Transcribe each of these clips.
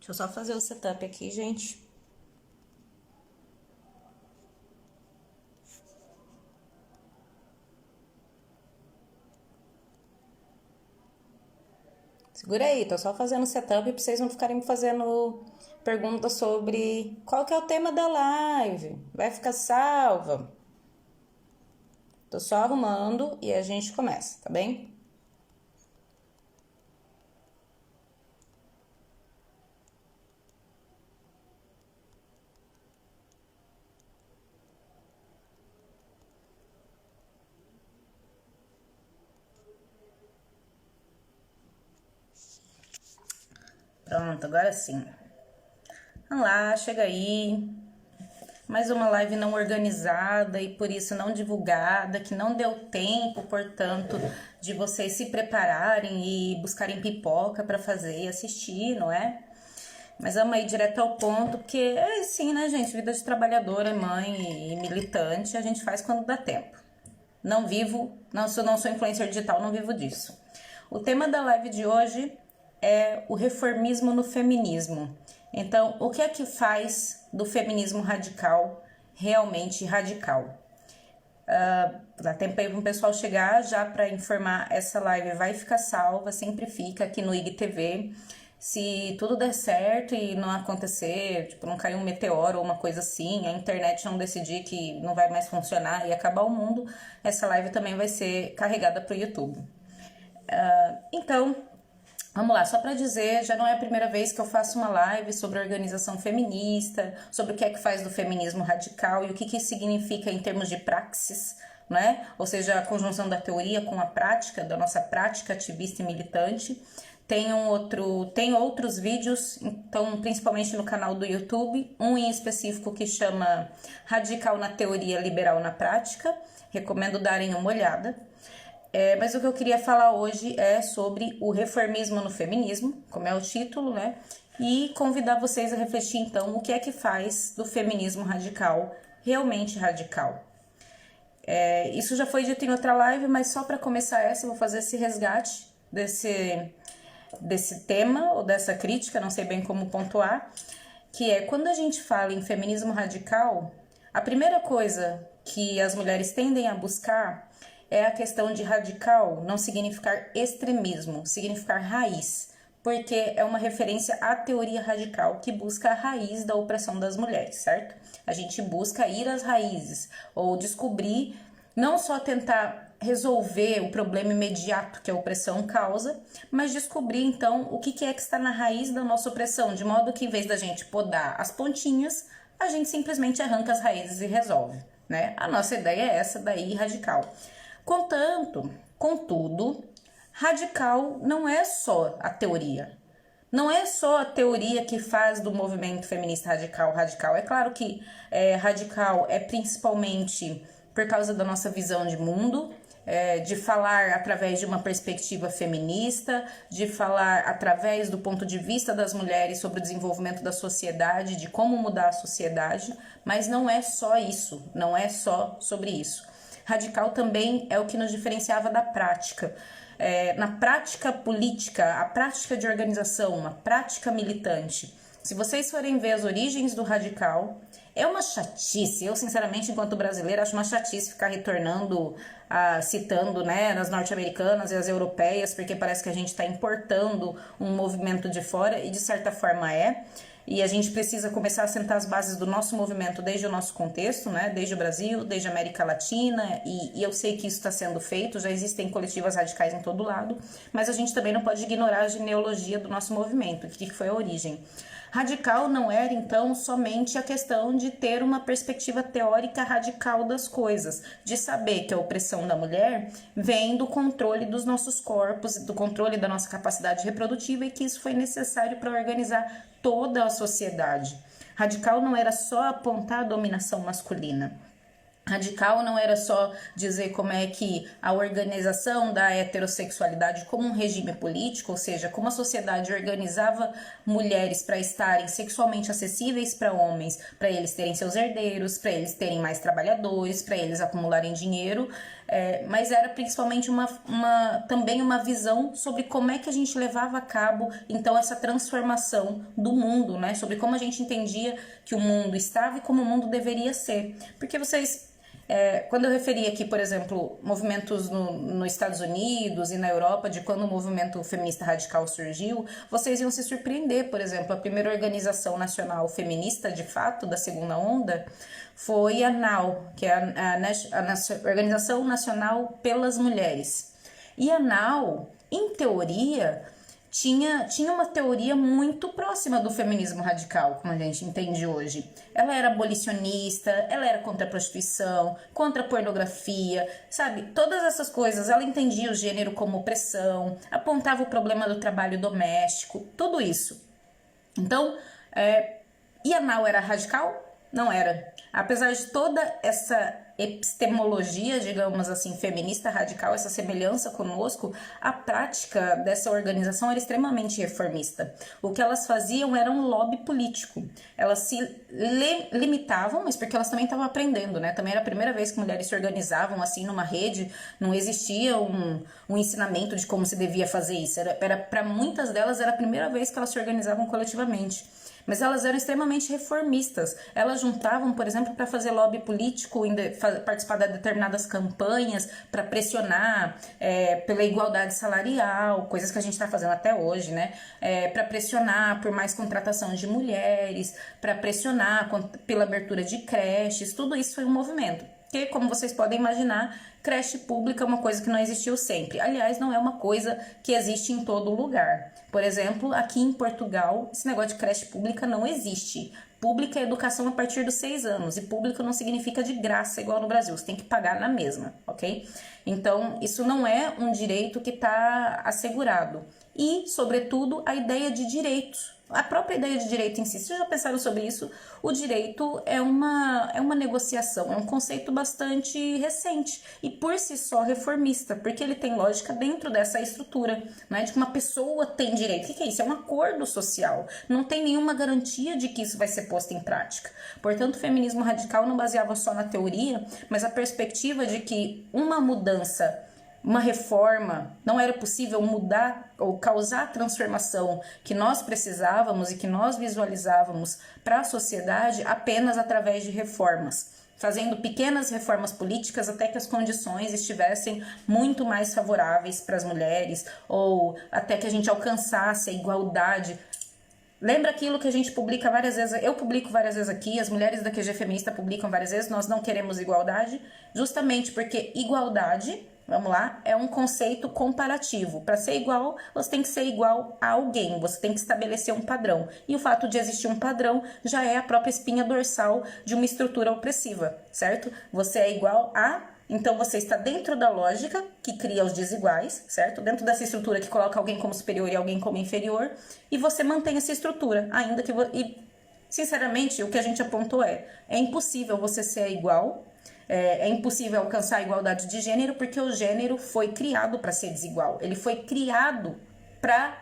Deixa eu só fazer o setup aqui, gente. Segura aí, tô só fazendo o setup pra vocês não ficarem me fazendo perguntas sobre qual que é o tema da live. Vai ficar salva? Tô só arrumando e a gente começa, tá bem? Pronto, agora sim. Vamos lá, chega aí. Mais uma live não organizada e por isso não divulgada, que não deu tempo, portanto, de vocês se prepararem e buscarem pipoca para fazer e assistir, não é? Mas vamos aí direto ao ponto, porque é assim, né, gente? Vida de trabalhadora, mãe e militante, a gente faz quando dá tempo. Não sou influencer digital, não vivo disso. O tema da live de hoje é o reformismo no feminismo. Então, o que é que faz do feminismo radical realmente radical? Dá tempo aí para o pessoal chegar já para informar. Essa live vai ficar salva, sempre fica aqui no IGTV. Se tudo der certo e não acontecer, tipo, não cair um meteoro ou uma coisa assim, a internet não decidir que não vai mais funcionar e acabar o mundo, essa live também vai ser carregada para o YouTube. Então, vamos lá, só para dizer, já não é a primeira vez que eu faço uma live sobre organização feminista, sobre o que é que faz do feminismo radical e o que isso significa em termos de praxis, né? Ou seja, a conjunção da teoria com a prática, da nossa prática ativista e militante. Tem outros vídeos, então, principalmente no canal do YouTube, um em específico que chama Radical na Teoria, Liberal na Prática. Recomendo darem uma olhada. Mas o que eu queria falar hoje é sobre o reformismo no feminismo, como é o título, né? E convidar vocês a refletir, então, o que é que faz do feminismo radical realmente radical. Isso já foi dito em outra live, mas só para começar essa, eu vou fazer esse resgate desse tema ou dessa crítica, não sei bem como pontuar, que é quando a gente fala em feminismo radical, a primeira coisa que as mulheres tendem a buscar é a questão de radical não significar extremismo, significar raiz, porque é uma referência à teoria radical que busca a raiz da opressão das mulheres, certo? A gente busca ir às raízes ou descobrir, não só tentar resolver o problema imediato que a opressão causa, mas descobrir então o que é que está na raiz da nossa opressão, de modo que em vez da gente podar as pontinhas, a gente simplesmente arranca as raízes e resolve, né? A nossa ideia é essa daí, radical. Contudo, radical não é só a teoria. Não é só a teoria que faz do movimento feminista radical. É claro que radical é principalmente por causa da nossa visão de mundo, de falar através de uma perspectiva feminista, de falar através do ponto de vista das mulheres sobre o desenvolvimento da sociedade, de como mudar a sociedade, mas não é só isso, não é só sobre isso. Radical também é o que nos diferenciava da prática. Na prática política, a prática de organização, a prática militante. Se vocês forem ver as origens do radical, é uma chatice. Eu, sinceramente, enquanto brasileira, acho uma chatice ficar retornando, citando, né, as norte-americanas e as europeias, porque parece que a gente está importando um movimento de fora, e de certa forma e a gente precisa começar a sentar as bases do nosso movimento desde o nosso contexto, né? Desde o Brasil, desde a América Latina, e eu sei que isso está sendo feito, já existem coletivas radicais em todo lado, mas a gente também não pode ignorar a genealogia do nosso movimento, que foi a origem. Radical não era, então, somente a questão de ter uma perspectiva teórica radical das coisas, de saber que a opressão da mulher vem do controle dos nossos corpos, do controle da nossa capacidade reprodutiva, e que isso foi necessário para organizar toda a sociedade. Radical não era só apontar a dominação masculina. Radical não era só dizer como é que a organização da heterossexualidade como um regime político, ou seja, como a sociedade organizava mulheres para estarem sexualmente acessíveis para homens, para eles terem seus herdeiros, para eles terem mais trabalhadores, para eles acumularem dinheiro, mas era principalmente também uma visão sobre como é que a gente levava a cabo, então, essa transformação do mundo, né? Sobre como a gente entendia que o mundo estava e como o mundo deveria ser. Porque quando eu referi aqui, por exemplo, movimentos nos Estados Unidos e na Europa, de quando o movimento feminista radical surgiu, vocês iam se surpreender. Por exemplo, a primeira organização nacional feminista, de fato, da segunda onda, foi a NAU, que é a Organização Nacional pelas Mulheres. E a NAU, em teoria, tinha uma teoria muito próxima do feminismo radical, como a gente entende hoje. Ela era abolicionista, ela era contra a prostituição, contra a pornografia, sabe? Todas essas coisas. Ela entendia o gênero como opressão, apontava o problema do trabalho doméstico, tudo isso. Então, e a NAU era radical? Não era. Apesar de toda essa epistemologia, digamos assim, feminista radical, essa semelhança conosco, a prática dessa organização era extremamente reformista. O que elas faziam era um lobby político. Elas se limitavam, mas porque elas também estavam aprendendo, né? Também era a primeira vez que mulheres se organizavam assim numa rede, não existia um ensinamento de como se devia fazer isso. Para muitas delas era a primeira vez que elas se organizavam coletivamente. Mas elas eram extremamente reformistas. Elas juntavam, por exemplo, para fazer lobby político, participar de determinadas campanhas, para pressionar pela igualdade salarial, coisas que a gente está fazendo até hoje, né? Para pressionar por mais contratação de mulheres, para pressionar pela abertura de creches, tudo isso foi um movimento. Porque, como vocês podem imaginar, creche pública é uma coisa que não existiu sempre. Aliás, não é uma coisa que existe em todo lugar. Por exemplo, aqui em Portugal, esse negócio de creche pública não existe. Pública é educação a partir dos 6 anos. E público não significa de graça, igual no Brasil. Você tem que pagar na mesma, ok? Então, isso não é um direito que está assegurado. E, sobretudo, a ideia de direitos. A própria ideia de direito em si, vocês já pensaram sobre isso? O direito é uma negociação, é um conceito bastante recente e por si só reformista, porque ele tem lógica dentro dessa estrutura, né, de que uma pessoa tem direito. O que é isso? É um acordo social, não tem nenhuma garantia de que isso vai ser posto em prática. Portanto, o feminismo radical não baseava só na teoria, mas a perspectiva de que uma mudança, uma reforma, não era possível mudar ou causar a transformação que nós precisávamos e que nós visualizávamos para a sociedade apenas através de reformas, fazendo pequenas reformas políticas até que as condições estivessem muito mais favoráveis para as mulheres ou até que a gente alcançasse a igualdade. Lembra aquilo que a gente publica várias vezes, eu publico várias vezes aqui, as mulheres da QG Feminista publicam várias vezes, nós não queremos igualdade, justamente porque igualdade, vamos lá, é um conceito comparativo. Para ser igual, você tem que ser igual a alguém, você tem que estabelecer um padrão. E o fato de existir um padrão já é a própria espinha dorsal de uma estrutura opressiva, certo? Você é igual a... Então, você está dentro da lógica que cria os desiguais, certo? Dentro dessa estrutura que coloca alguém como superior e alguém como inferior, e você mantém essa estrutura, ainda que... E, sinceramente, o que a gente apontou é impossível você ser igual, é impossível alcançar a igualdade de gênero, porque o gênero foi criado para ser desigual. Ele foi criado para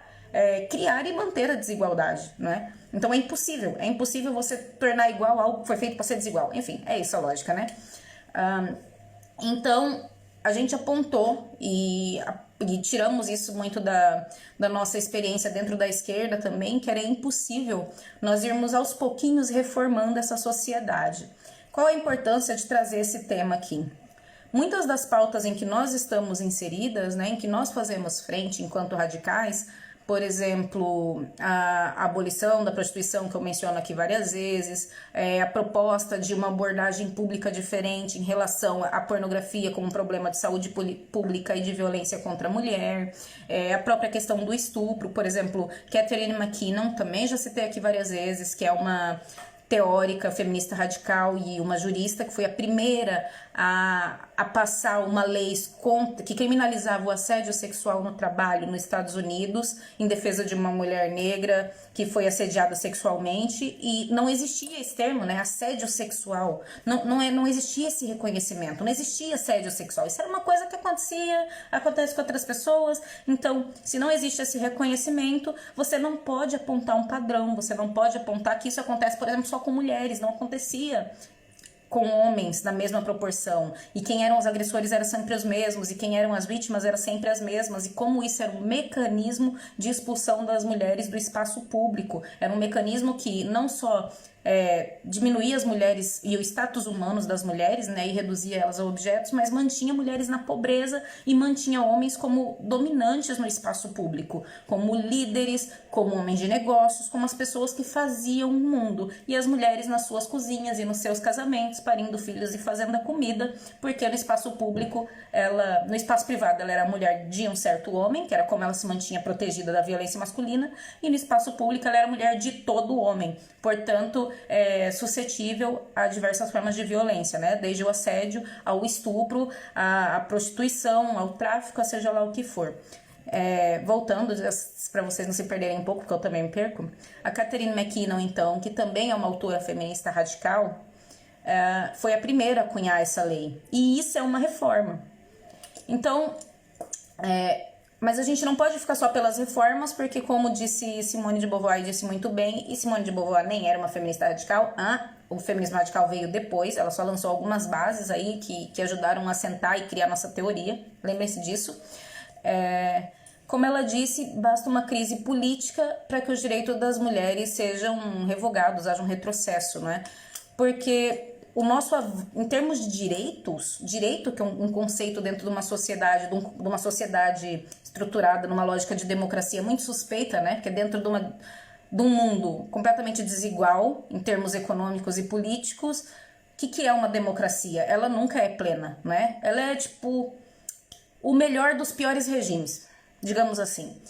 criar e manter a desigualdade, não é? Então, é impossível você tornar igual algo que foi feito para ser desigual. Enfim, é isso a lógica, né? Então, a gente apontou e tiramos isso muito da nossa experiência dentro da esquerda também, que era impossível nós irmos aos pouquinhos reformando essa sociedade. Qual a importância de trazer esse tema aqui? Muitas das pautas em que nós estamos inseridas, né, em que nós fazemos frente enquanto radicais, por exemplo, a abolição da prostituição, que eu menciono aqui várias vezes, a proposta de uma abordagem pública diferente em relação à pornografia como um problema de saúde pública e de violência contra a mulher, a própria questão do estupro, por exemplo, Catherine McKinnon, também já citei aqui várias vezes, que é uma teórica feminista radical e uma jurista que foi a primeira a passar uma lei que criminalizava o assédio sexual no trabalho nos Estados Unidos, em defesa de uma mulher negra que foi assediada sexualmente, e não existia esse termo, né, assédio sexual, não existia esse reconhecimento, não existia assédio sexual, isso era uma coisa que acontece com outras pessoas. Então, se não existe esse reconhecimento, você não pode apontar um padrão, você não pode apontar que isso acontece, por exemplo, só com mulheres, não acontecia com homens na mesma proporção, e quem eram os agressores eram sempre os mesmos, e quem eram as vítimas eram sempre as mesmas, e como isso era um mecanismo de expulsão das mulheres do espaço público. Era um mecanismo que não só diminuía as mulheres e o status humanos das mulheres, né, e reduzia elas a objetos, mas mantinha mulheres na pobreza e mantinha homens como dominantes no espaço público, como líderes, como homens de negócios, como as pessoas que faziam o mundo, e as mulheres nas suas cozinhas e nos seus casamentos, parindo filhos e fazendo a comida, porque no espaço público, no espaço privado, ela era mulher de um certo homem, que era como ela se mantinha protegida da violência masculina, e no espaço público ela era mulher de todo homem, portanto, suscetível a diversas formas de violência, né? Desde o assédio ao estupro, à prostituição, ao tráfico, seja lá o que for. Voltando, para vocês não se perderem um pouco, porque eu também me perco, a Catherine McKinnon, então, que também é uma autora feminista radical, foi a primeira a cunhar essa lei. E isso é uma reforma. Então, mas a gente não pode ficar só pelas reformas, porque como disse Simone de Beauvoir, e disse muito bem, e Simone de Beauvoir nem era uma feminista radical, o feminismo radical veio depois, ela só lançou algumas bases aí que ajudaram a sentar e criar nossa teoria, lembrem-se disso. Como ela disse, basta uma crise política para que os direitos das mulheres sejam revogados, haja um retrocesso, né? Porque em termos de direito, que é um conceito dentro de uma sociedade, de uma sociedade estruturada numa lógica de democracia muito suspeita, né? Porque dentro de um mundo completamente desigual em termos econômicos e políticos, o que é uma democracia? Ela nunca é plena, né? Ela é tipo o melhor dos piores regimes, digamos assim.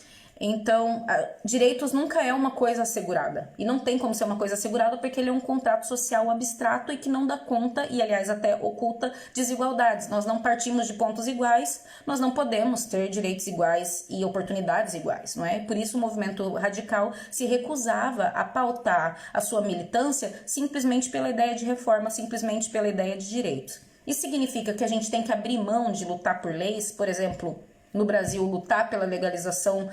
Então, direitos nunca é uma coisa assegurada. E não tem como ser uma coisa assegurada porque ele é um contrato social abstrato e que não dá conta e, aliás, até oculta desigualdades. Nós não partimos de pontos iguais, nós não podemos ter direitos iguais e oportunidades iguais, não é? Por isso o movimento radical se recusava a pautar a sua militância simplesmente pela ideia de reforma, simplesmente pela ideia de direitos. Isso significa que a gente tem que abrir mão de lutar por leis, por exemplo, no Brasil, lutar pela legalização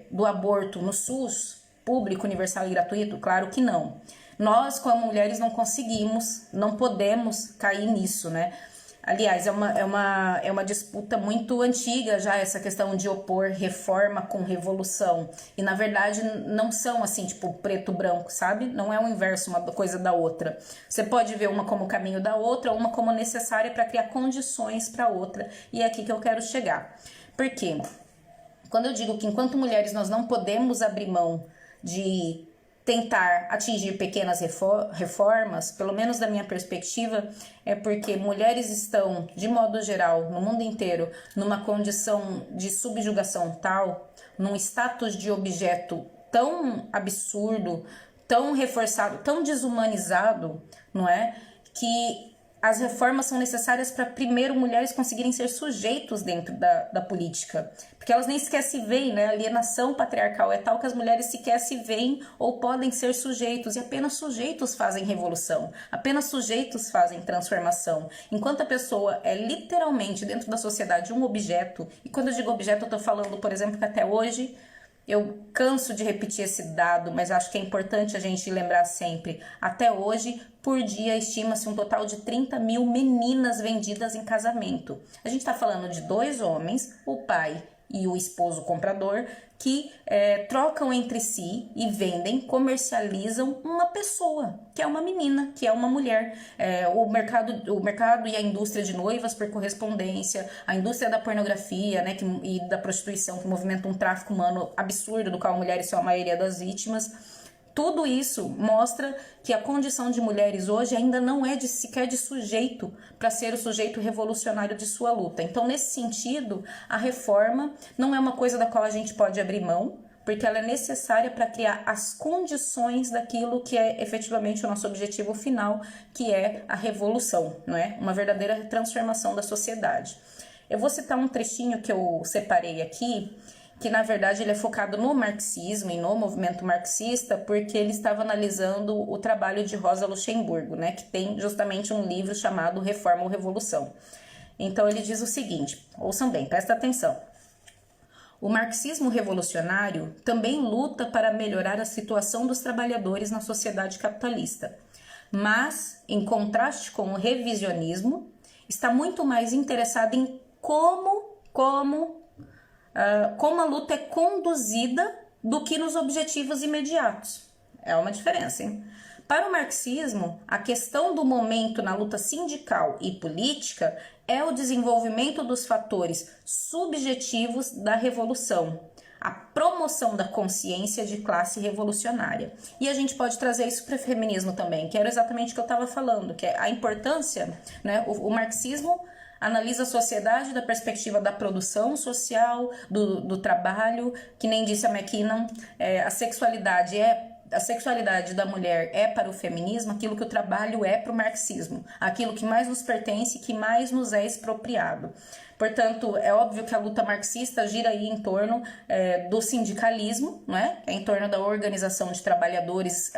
do aborto no SUS, público, universal e gratuito? Claro que não. Nós, como mulheres, não conseguimos, não podemos cair nisso, né? Aliás, é uma disputa muito antiga já, essa questão de opor reforma com revolução. E, na verdade, não são assim, tipo, preto, branco, sabe? Não é o inverso uma coisa da outra. Você pode ver uma como caminho da outra, uma como necessária para criar condições para outra. E é aqui que eu quero chegar. Por quê? Quando eu digo que enquanto mulheres nós não podemos abrir mão de tentar atingir pequenas reformas, pelo menos da minha perspectiva, é porque mulheres estão, de modo geral, no mundo inteiro, numa condição de subjugação tal, num status de objeto tão absurdo, tão reforçado, tão desumanizado, não é? Que as reformas são necessárias para, primeiro, mulheres conseguirem ser sujeitos dentro da política. Porque elas nem sequer se veem, né? A alienação patriarcal é tal que as mulheres sequer se veem ou podem ser sujeitos. E apenas sujeitos fazem revolução. Apenas sujeitos fazem transformação. Enquanto a pessoa é literalmente, dentro da sociedade, um objeto. E quando eu digo objeto, eu estou falando, por exemplo, que até hoje... Eu canso de repetir esse dado, mas acho que é importante a gente lembrar sempre. Até hoje, por dia, estima-se um total de 30 mil meninas vendidas em casamento. A gente está falando de 2 homens, o pai e o esposo comprador, que trocam entre si e vendem, comercializam uma pessoa, que é uma menina, que é uma mulher. O mercado e a indústria de noivas por correspondência, a indústria da pornografia, né, e da prostituição, que movimenta um tráfico humano absurdo, do qual mulheres são a maioria das vítimas. Tudo isso mostra que a condição de mulheres hoje ainda não é sequer de sujeito para ser o sujeito revolucionário de sua luta. Então, nesse sentido, a reforma não é uma coisa da qual a gente pode abrir mão, porque ela é necessária para criar as condições daquilo que é efetivamente o nosso objetivo final, que é a revolução, não é? Uma verdadeira transformação da sociedade. Eu vou citar um trechinho que eu separei aqui, que na verdade ele é focado no marxismo e no movimento marxista, porque ele estava analisando o trabalho de Rosa Luxemburgo, né, que tem justamente um livro chamado Reforma ou Revolução. Então ele diz o seguinte, ouçam bem, presta atenção. O marxismo revolucionário também luta para melhorar a situação dos trabalhadores na sociedade capitalista. mas, em contraste com o revisionismo, está muito mais interessada em como a luta é conduzida do que nos objetivos imediatos. É uma diferença, hein? Para o marxismo, a questão do momento na luta sindical e política é o desenvolvimento dos fatores subjetivos da revolução, a promoção da consciência de classe revolucionária. E a gente pode trazer isso para o feminismo também, que era exatamente o que eu estava falando, que é a importância, né? O marxismo analisa a sociedade da perspectiva da produção social, do trabalho, que nem disse a McKinnon, a sexualidade da mulher é para o feminismo aquilo que o trabalho é para o marxismo, aquilo que mais nos pertence, que mais nos é expropriado. Portanto, é óbvio que a luta marxista gira aí em torno do sindicalismo, né? Em torno da organização de trabalhadores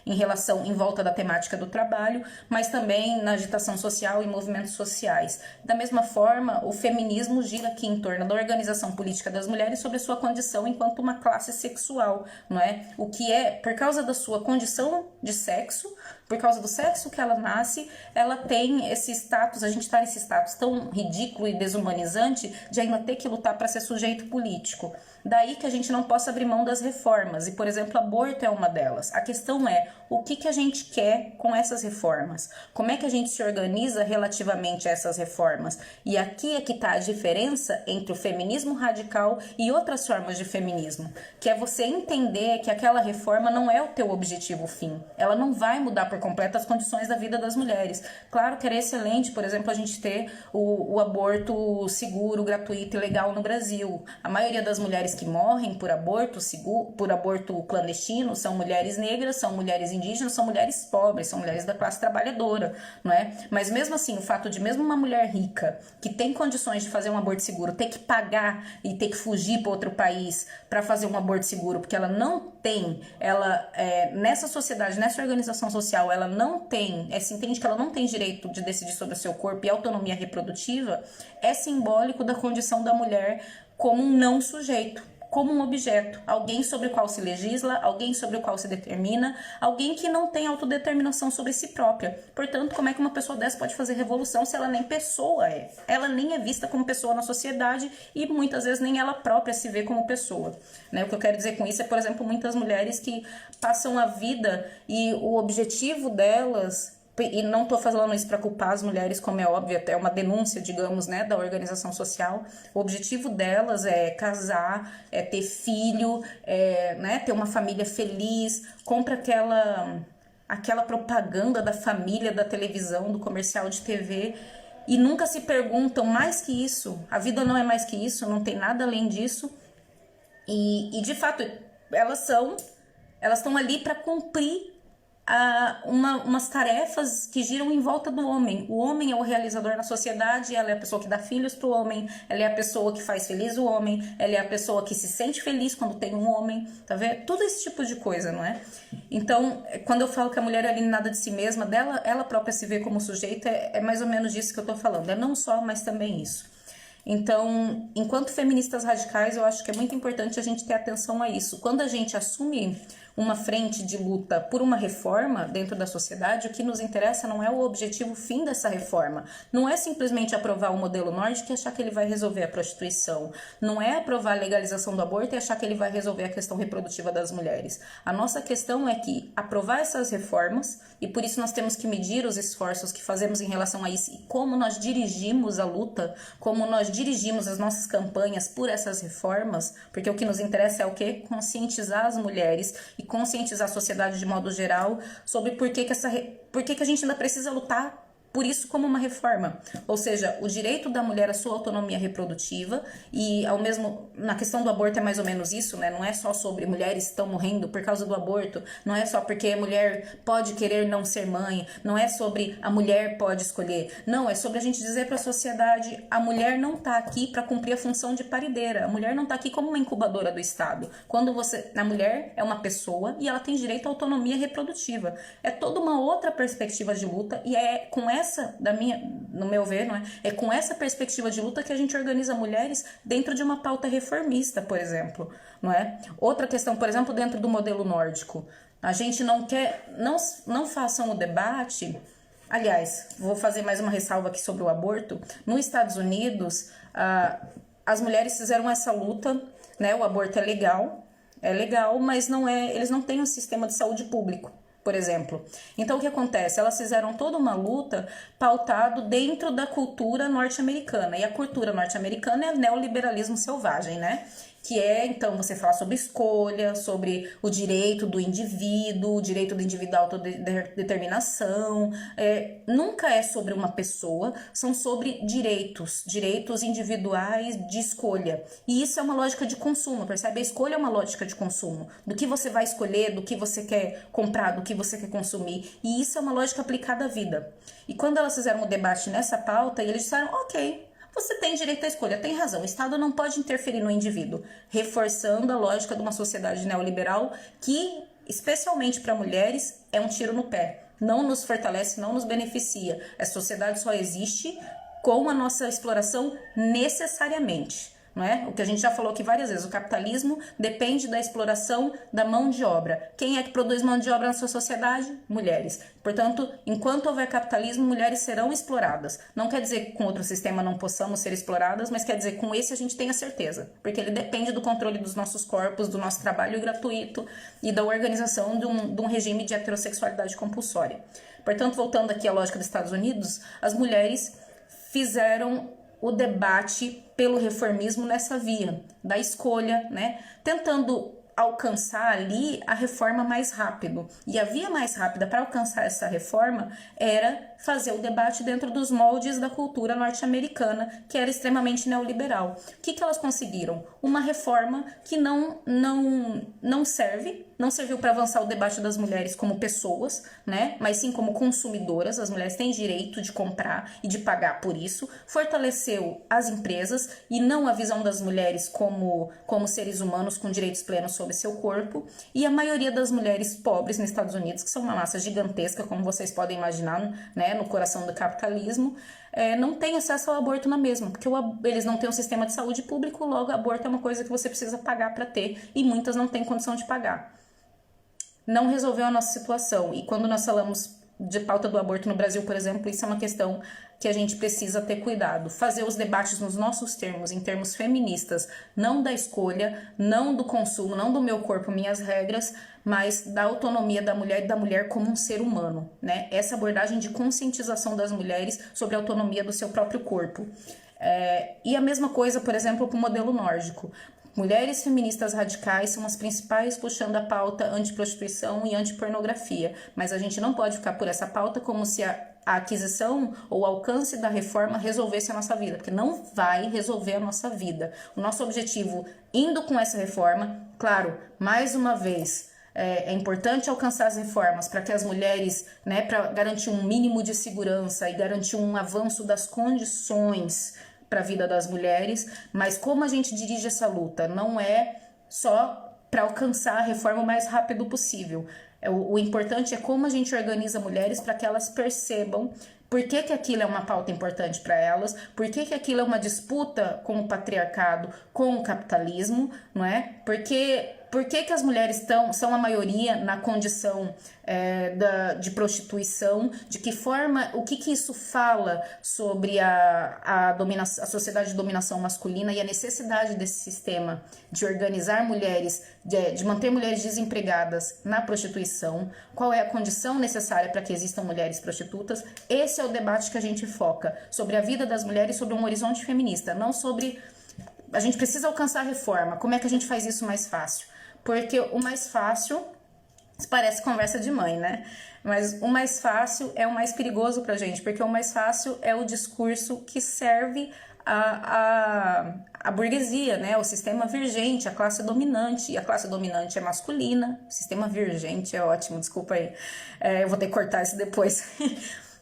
em volta da temática do trabalho, mas também na agitação social e movimentos sociais. Da mesma forma, o feminismo gira aqui em torno da organização política das mulheres sobre a sua condição enquanto uma classe sexual, não é? O que é, por causa da sua condição de sexo, por causa do sexo que ela nasce, ela tem esse status, a gente está nesse status tão ridículo e desumanizante de ainda ter que lutar para ser sujeito político. Daí que a gente não possa abrir mão das reformas, e, por exemplo, aborto é uma delas. A questão é, o que a gente quer com essas reformas? Como é que a gente se organiza relativamente a essas reformas? E aqui é que está a diferença entre o feminismo radical e outras formas de feminismo, que é você entender que aquela reforma não é o teu objetivo fim. Ela não vai mudar por completo as condições da vida das mulheres. Claro que era excelente, por exemplo, a gente ter o aborto seguro, gratuito e legal no Brasil. A maioria das mulheres que morrem por aborto clandestino são mulheres negras, são mulheres indígenas, são mulheres pobres, são mulheres da classe trabalhadora, não é? Mas mesmo assim, o fato de mesmo uma mulher rica que tem condições de fazer um aborto seguro ter que pagar e ter que fugir para outro país para fazer um aborto seguro, porque ela não tem, nessa sociedade, nessa organização social, ela não tem, se entende que ela não tem direito de decidir sobre o seu corpo e autonomia reprodutiva, é simbólico da condição da mulher como um não sujeito, como um objeto, alguém sobre o qual se legisla, alguém sobre o qual se determina, alguém que não tem autodeterminação sobre si própria. Portanto, como é que uma pessoa dessa pode fazer revolução se ela nem pessoa é? Ela nem é vista como pessoa na sociedade e muitas vezes nem ela própria se vê como pessoa, né? O que eu quero dizer com isso é, por exemplo, muitas mulheres que passam a vida e o objetivo delas... E não estou falando isso para culpar as mulheres, como é óbvio, até uma denúncia, digamos, né, da organização social. O objetivo delas é casar, é ter filho, né, ter uma família feliz, compra aquela propaganda da família, da televisão, do comercial de TV, e nunca se perguntam mais que isso. A vida não é mais que isso, não tem nada além disso. E de fato, elas estão ali para cumprir umas tarefas que giram em volta do homem. O homem é o realizador na sociedade, ela é a pessoa que dá filhos pro homem, ela é a pessoa que faz feliz o homem, ela é a pessoa que se sente feliz quando tem um homem, tá vendo? Tudo esse tipo de coisa, não é? Então, quando eu falo que a mulher é alienada de si mesma, ela própria se vê como sujeita, é mais ou menos disso que eu tô falando. É não só, mas também isso. Então, enquanto feministas radicais, eu acho que é muito importante a gente ter atenção a isso. Quando a gente assume uma frente de luta por uma reforma dentro da sociedade, o que nos interessa não é o objetivo fim dessa reforma. Não é simplesmente aprovar o modelo nórdico e achar que ele vai resolver a prostituição. Não é aprovar a legalização do aborto e achar que ele vai resolver a questão reprodutiva das mulheres. A nossa questão é que aprovar essas reformas, e por isso nós temos que medir os esforços que fazemos em relação a isso e como nós dirigimos a luta, como nós dirigimos as nossas campanhas por essas reformas, porque o que nos interessa é o quê? Conscientizar as mulheres e conscientizar a sociedade de modo geral sobre por que a gente ainda precisa lutar por isso como uma reforma. Ou seja, o direito da mulher à sua autonomia reprodutiva e na questão do aborto é mais ou menos isso, né? Não é só sobre mulheres estão morrendo por causa do aborto, não é só porque a mulher pode querer não ser mãe, não é sobre a mulher pode escolher, não, é sobre a gente dizer para a sociedade, a mulher não está aqui para cumprir a função de parideira, a mulher não está aqui como uma incubadora do Estado. A mulher é uma pessoa e ela tem direito à autonomia reprodutiva. É toda uma outra perspectiva de luta e é com no meu ver, não é? É com essa perspectiva de luta que a gente organiza mulheres dentro de uma pauta reformista, por exemplo, não é? Outra questão, por exemplo, dentro do modelo nórdico. A gente não quer, não façam o debate. Aliás, vou fazer mais uma ressalva aqui sobre o aborto. Nos Estados Unidos, as mulheres fizeram essa luta, né? O aborto é legal, mas não é, eles não têm um sistema de saúde público, por exemplo. Então, o que acontece? Elas fizeram toda uma luta pautado dentro da cultura norte-americana. E a cultura norte-americana é neoliberalismo selvagem, né? Que é, então, você falar sobre escolha, sobre o direito do indivíduo, o direito do indivíduo à autodeterminação. Nunca é sobre uma pessoa, são sobre direitos individuais de escolha. E isso é uma lógica de consumo, percebe? A escolha é uma lógica de consumo. Do que você vai escolher, do que você quer comprar, do que você quer consumir. E isso é uma lógica aplicada à vida. E quando elas fizeram o debate nessa pauta, eles disseram, ok, você tem direito à escolha, tem razão, o Estado não pode interferir no indivíduo, reforçando a lógica de uma sociedade neoliberal que, especialmente para mulheres, é um tiro no pé. Não nos fortalece, não nos beneficia. A sociedade só existe com a nossa exploração necessariamente. Não é? O que a gente já falou aqui várias vezes, o capitalismo depende da exploração da mão de obra. Quem é que produz mão de obra na sua sociedade? Mulheres. Portanto, enquanto houver capitalismo, mulheres serão exploradas. Não quer dizer que com outro sistema não possamos ser exploradas, mas quer dizer que com esse a gente tem a certeza, porque ele depende do controle dos nossos corpos, do nosso trabalho gratuito e da organização de um regime de heterossexualidade compulsória. Portanto, voltando aqui à lógica dos Estados Unidos, as mulheres fizeram o debate pelo reformismo nessa via da escolha, né? Tentando alcançar ali a reforma mais rápido. E a via mais rápida para alcançar essa reforma era fazer o debate dentro dos moldes da cultura norte-americana, que era extremamente neoliberal. O que elas conseguiram? Uma reforma que não serviu para avançar o debate das mulheres como pessoas, né? Mas sim como consumidoras. As mulheres têm direito de comprar e de pagar por isso. Fortaleceu as empresas e não a visão das mulheres como seres humanos com direitos plenos sobre seu corpo. E a maioria das mulheres pobres nos Estados Unidos, que são uma massa gigantesca, como vocês podem imaginar, né, no coração do capitalismo, não tem acesso ao aborto na mesma, porque eles não têm um sistema de saúde público, logo aborto é uma coisa que você precisa pagar para ter, e muitas não têm condição de pagar. Não resolveu a nossa situação, e quando nós falamos de pauta do aborto no Brasil, por exemplo, isso é uma questão que a gente precisa ter cuidado. Fazer os debates nos nossos termos, em termos feministas, não da escolha, não do consumo, não do meu corpo, minhas regras, mas da autonomia da mulher e da mulher como um ser humano, né? Essa abordagem de conscientização das mulheres sobre a autonomia do seu próprio corpo. E a mesma coisa, por exemplo, com o modelo nórdico. Mulheres feministas radicais são as principais puxando a pauta antiprostituição e antipornografia, mas a gente não pode ficar por essa pauta como se a aquisição ou o alcance da reforma resolvesse a nossa vida, porque não vai resolver a nossa vida. O nosso objetivo, indo com essa reforma, claro, mais uma vez, é importante alcançar as reformas para que as mulheres, né, para garantir um mínimo de segurança e garantir um avanço das condições para a vida das mulheres, mas como a gente dirige essa luta? Não é só para alcançar a reforma o mais rápido possível. O importante é como a gente organiza mulheres para que elas percebam por que aquilo é uma pauta importante para elas, por que aquilo é uma disputa com o patriarcado, com o capitalismo, não é? Por que as mulheres são a maioria na condição de prostituição, de que forma, o que isso fala sobre a sociedade de dominação masculina e a necessidade desse sistema de organizar mulheres, de manter mulheres desempregadas na prostituição, qual é a condição necessária para que existam mulheres prostitutas. Esse é o debate que a gente foca, sobre a vida das mulheres, sobre um horizonte feminista, não sobre... A gente precisa alcançar a reforma, como é que a gente faz isso mais fácil? Porque o mais fácil, parece conversa de mãe, né? Mas o mais fácil é o mais perigoso pra gente, porque o mais fácil é o discurso que serve a burguesia, né? O sistema virgente, a classe dominante. E a classe dominante é masculina, o sistema virgente é ótimo, desculpa aí. Eu vou ter que cortar isso depois.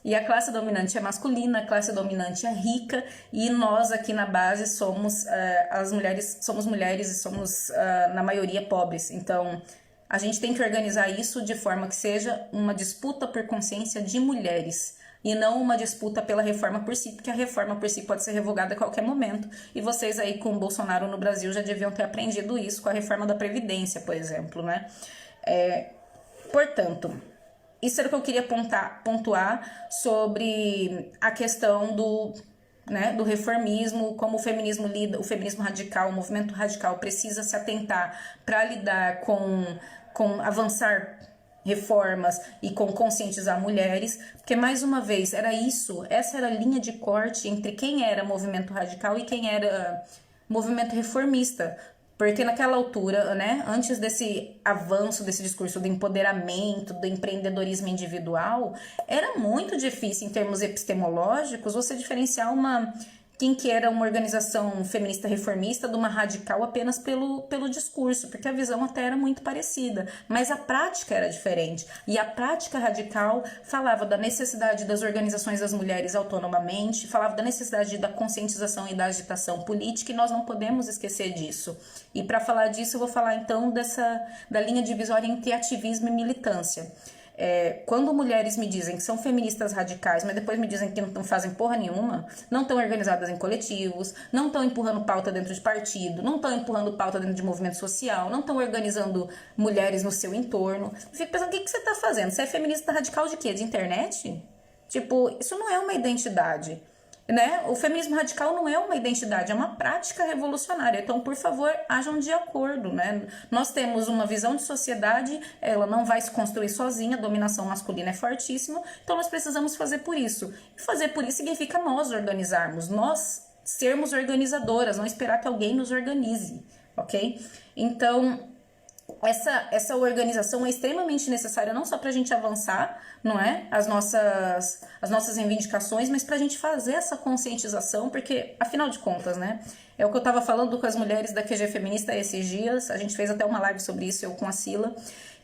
E a classe dominante é masculina, a classe dominante é rica, e nós aqui na base somos somos mulheres e somos, na maioria, pobres. Então, a gente tem que organizar isso de forma que seja uma disputa por consciência de mulheres, e não uma disputa pela reforma por si, porque a reforma por si pode ser revogada a qualquer momento. E vocês aí com o Bolsonaro no Brasil já deviam ter aprendido isso com a reforma da Previdência, por exemplo, né? Portanto, isso era o que eu queria pontuar sobre a questão do reformismo, como o feminismo lida, o feminismo radical, o movimento radical precisa se atentar para lidar com avançar reformas e com conscientizar mulheres, porque mais uma vez essa era a linha de corte entre quem era movimento radical e quem era movimento reformista. Porque naquela altura, né, antes desse avanço, desse discurso do empoderamento, do empreendedorismo individual, era muito difícil, em termos epistemológicos, você diferenciar quem que era uma organização feminista reformista de uma radical apenas pelo discurso, porque a visão até era muito parecida, mas a prática era diferente. E a prática radical falava da necessidade das organizações das mulheres autonomamente, falava da necessidade da conscientização e da agitação política, e nós não podemos esquecer disso. E para falar disso, eu vou falar então da linha divisória entre ativismo e militância. Quando mulheres me dizem que são feministas radicais, mas depois me dizem que não fazem porra nenhuma, não estão organizadas em coletivos, não estão empurrando pauta dentro de partido, não estão empurrando pauta dentro de movimento social, não estão organizando mulheres no seu entorno, eu fico pensando, o que você está fazendo? Você é feminista radical de quê? De internet? Tipo, isso não é uma identidade. Né? O feminismo radical não é uma identidade, é uma prática revolucionária. Então, por favor, hajam de acordo, né? Nós temos uma visão de sociedade, ela não vai se construir sozinha, a dominação masculina é fortíssima, então nós precisamos fazer por isso. E fazer por isso significa nós organizarmos, nós sermos organizadoras, não esperar que alguém nos organize, ok? Então, essa organização é extremamente necessária não só para a gente avançar, não é, as nossas reivindicações, mas para a gente fazer essa conscientização, porque afinal de contas, né, é o que eu estava falando com as mulheres da QG Feminista esses dias, a gente fez até uma live sobre isso, eu com a Sila,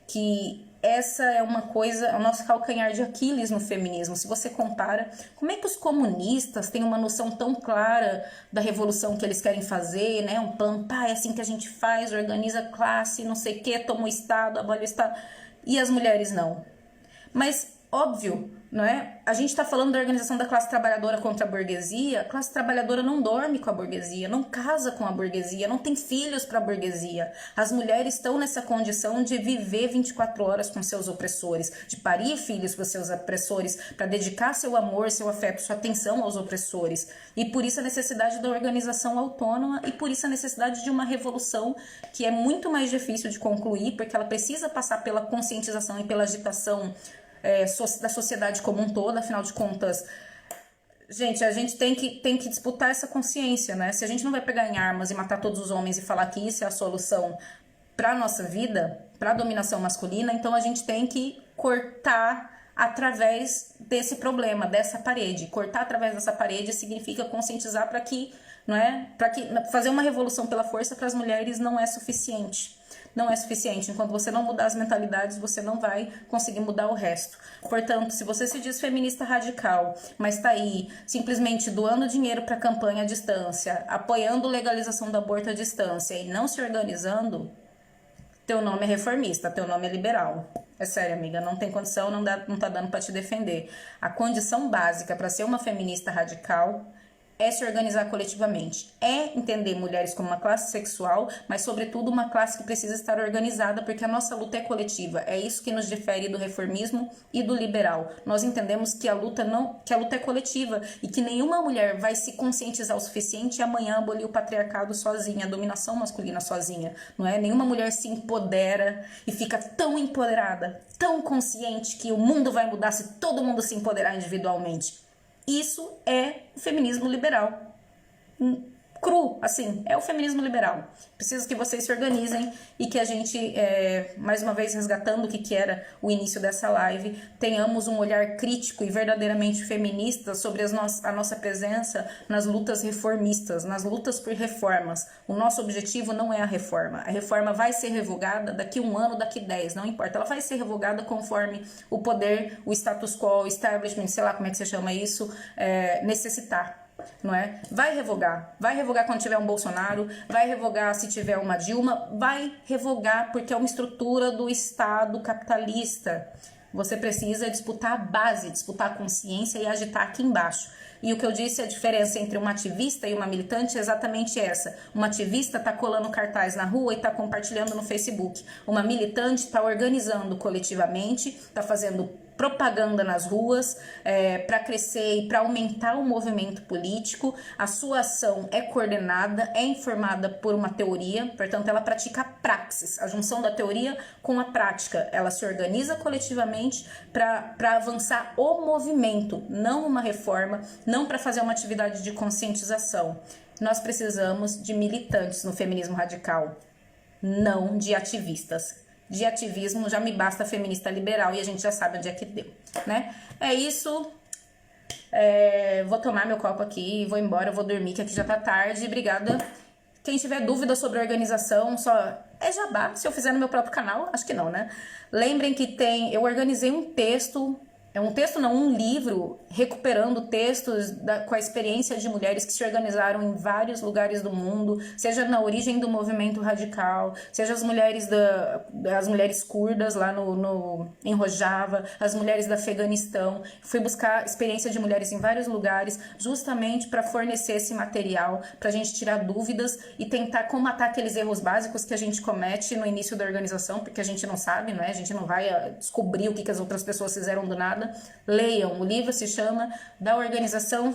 que essa é uma coisa, é o nosso calcanhar de Aquiles no feminismo. Se você compara, como é que os comunistas têm uma noção tão clara da revolução que eles querem fazer, né? Um plano, é assim que a gente faz, organiza a classe, não sei o que, toma o Estado, abole o Estado, e as mulheres não. Mas, óbvio, não é? A gente está falando da organização da classe trabalhadora contra a burguesia. A classe trabalhadora não dorme com a burguesia, não casa com a burguesia, não tem filhos para a burguesia. As mulheres estão nessa condição de viver 24 horas com seus opressores, de parir filhos para seus opressores, para dedicar seu amor, seu afeto, sua atenção aos opressores. E por isso a necessidade da organização autônoma e por isso a necessidade de uma revolução que é muito mais difícil de concluir, porque ela precisa passar pela conscientização e pela agitação da sociedade como um todo. Afinal de contas, gente, a gente tem que disputar essa consciência, né? Se a gente não vai pegar em armas e matar todos os homens e falar que isso é a solução para a nossa vida, para a dominação masculina, então a gente tem que cortar através desse problema, dessa parede. Cortar através dessa parede significa conscientizar para que fazer uma revolução pela força para as mulheres não é suficiente. Não é suficiente. Enquanto você não mudar as mentalidades, você não vai conseguir mudar o resto. Portanto, se você se diz feminista radical, mas está aí simplesmente doando dinheiro para campanha à distância, apoiando legalização do aborto à distância e não se organizando, teu nome é reformista, teu nome é liberal. É sério, amiga, não tem condição, não tá dando para te defender. A condição básica para ser uma feminista radical é se organizar coletivamente, é entender mulheres como uma classe sexual, mas sobretudo uma classe que precisa estar organizada, porque a nossa luta é coletiva. É isso que nos difere do reformismo e do liberal. Nós entendemos que a luta é coletiva e que nenhuma mulher vai se conscientizar o suficiente e amanhã abolir o patriarcado sozinha, a dominação masculina sozinha, não é? Nenhuma mulher se empodera e fica tão empoderada, tão consciente que o mundo vai mudar se todo mundo se empoderar individualmente. Isso é o feminismo liberal. Cru, assim, é o feminismo liberal. Preciso que vocês se organizem e que a gente, mais uma vez resgatando o que era o início dessa live, tenhamos um olhar crítico e verdadeiramente feminista sobre a nossa presença nas lutas reformistas, nas lutas por reformas. O nosso objetivo não é a reforma vai ser revogada daqui 1 ano, daqui 10, não importa. Ela vai ser revogada conforme o poder, o status quo, o establishment, sei lá como é que você chama isso, necessitar. Não é? Vai revogar quando tiver um Bolsonaro, vai revogar se tiver uma Dilma, vai revogar porque é uma estrutura do Estado capitalista. Você precisa disputar a base, disputar a consciência e agitar aqui embaixo. E o que eu disse, a diferença entre uma ativista e uma militante é exatamente essa. Uma ativista tá colando cartaz na rua e tá compartilhando no Facebook. Uma militante tá organizando coletivamente, tá fazendo propaganda nas ruas para crescer e para aumentar o movimento político. A sua ação é coordenada, é informada por uma teoria, portanto ela pratica a praxis, a junção da teoria com a prática. Ela se organiza coletivamente para avançar o movimento, não uma reforma, não para fazer uma atividade de conscientização. Nós precisamos de militantes no feminismo radical, não de ativistas. De ativismo já me basta feminista liberal e a gente já sabe onde é que deu, né? É isso. Vou tomar meu copo aqui, vou embora, vou dormir, que aqui já tá tarde. Obrigada. Quem tiver dúvida sobre a organização, só é jabá. Se eu fizer no meu próprio canal, acho que não, né? Lembrem que eu organizei um texto. Um livro recuperando textos com a experiência de mulheres que se organizaram em vários lugares do mundo, seja na origem do movimento radical, seja as mulheres curdas lá em Rojava, as mulheres do Afeganistão. Fui buscar experiência de mulheres em vários lugares, justamente para fornecer esse material, para a gente tirar dúvidas e tentar combater aqueles erros básicos que a gente comete no início da organização, porque a gente não sabe, né? A gente não vai descobrir o que as outras pessoas fizeram do nada. Leiam, o livro se chama Da Organização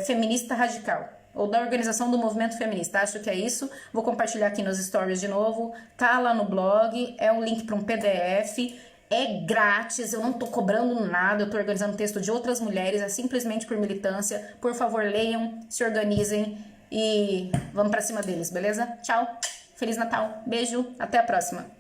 Feminista Radical, ou Da Organização do Movimento Feminista, acho que é isso. Vou compartilhar aqui nos stories de novo, tá lá no blog, é um link para um PDF, é grátis, eu não tô cobrando nada, eu tô organizando texto de outras mulheres, é simplesmente por militância. Por favor, leiam, se organizem e vamos pra cima deles, beleza? Tchau, Feliz Natal, beijo, até a próxima.